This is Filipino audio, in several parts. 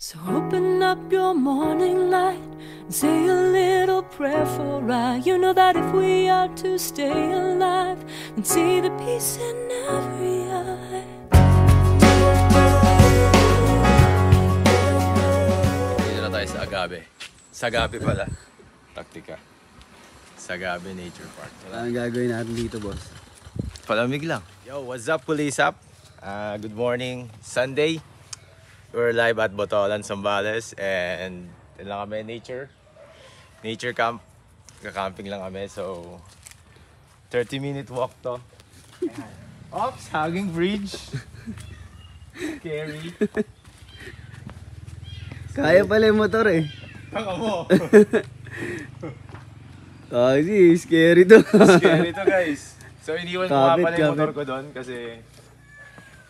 So open up your morning light and say a little prayer for I. You know that if we are to stay alive and see the peace in every eye. Dito na tayo sa Agape. Sagape pala. Taktika. Sagape Nature Park. Anong gagawin natin dito, boss? Palamig lang. Yo, what's up, Police Up? Good morning. Sunday. We're live at Botolan, Zambales. And yun lang kami, nature camp. Kakamping lang kami. So, 30-minute walk to. Oops, Hanging Bridge. Scary. Kaya pala yung motor eh. Taka mo. Kasi scary to. Scary to, guys. So, iniwan ko nga pala yung motor ko doon kasi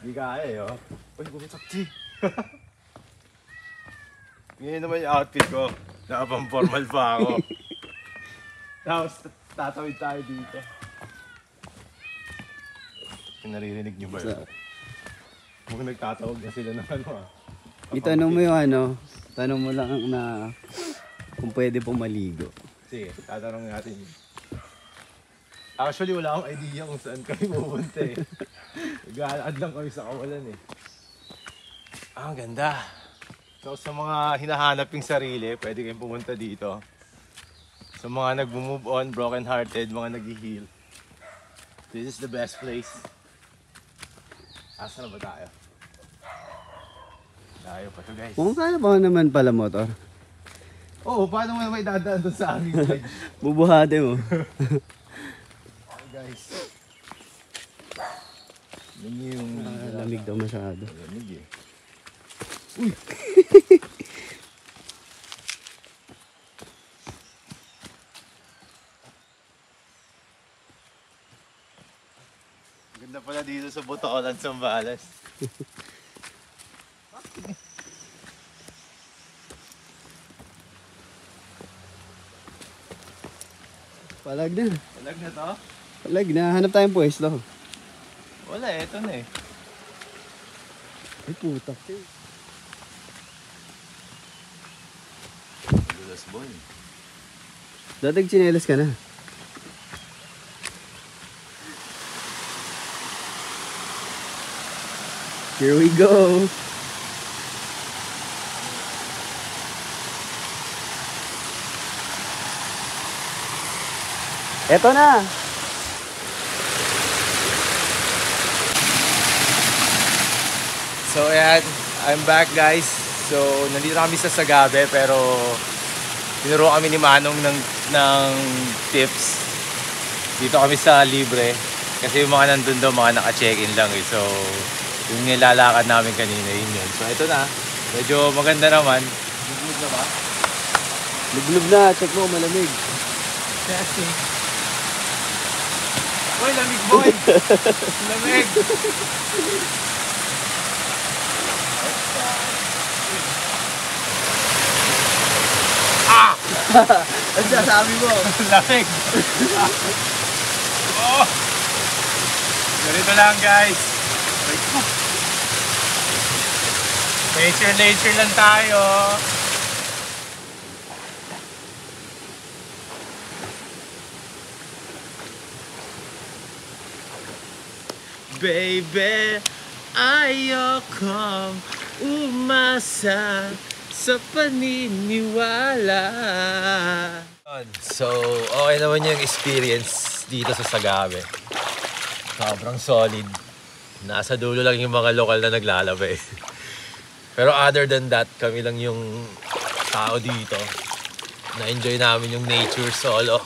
hindi kaya eh, oh. Uy, bumitak, G. Ngayon naman yung outfit ko. Nakapang-formal pa ako. Tapos, tatawid tayo dito. Naririnig nyo ba yun? Mukhang nagtatawag na sila ng ano ah. Itanong mo yung ano, tanong mo lang na kung pwede pong maligo. Sige, tatanong natin yun. Actually, wala akong idea kung saan kami pupunta eh. Nag-aalad lang kami sa kawalan eh. Ang ganda. So sa mga hinahanap yung sarili, pwede kayong pumunta dito. Sa mga nag-move on, broken hearted, mga nag-heal. This is the best place. Asa na ba tayo? Tayo pa to, guys. Kung kaya ba naman pala motor? Oo, paano mo may dadaan doon sa aming bridge? Bubuhate mo. Okay, guys. Yun yung... Lamig daw masyado. Lamig eh. Uy! Ganda pala dito sa Botolan, Zambales. Palag na. Palag na to? Palag na. Hanap tayong pwesto. Wala eh, ito na eh. Ay putak. Dulas boy. Dadag chinelas ka na. Here we go. Eto na. So ayan, I'm back guys. So nandito kami sa Sagape pero tinuro kami ni Manong ng tips. Dito kami sa libre kasi yung mga nandun doon mga naka-check-in lang eh. So yung nilalakad namin kanina yun. So ito na, medyo maganda naman. Luglub na ba? Luglub na, check mo malamig. Testing. Uy, lamig boy! Lamig! Ano sabi mo? Lamig! Oh! Ganito lang guys. Nature lang tayo. Baby, ayokong umasa sa paniniwala. So, okay naman yung experience dito sa Sagape. Sobrang solid. Nasa dulo lang yung mga lokal na naglalaba eh. Pero other than that, kami lang yung tao dito. Na-enjoy namin yung nature solo.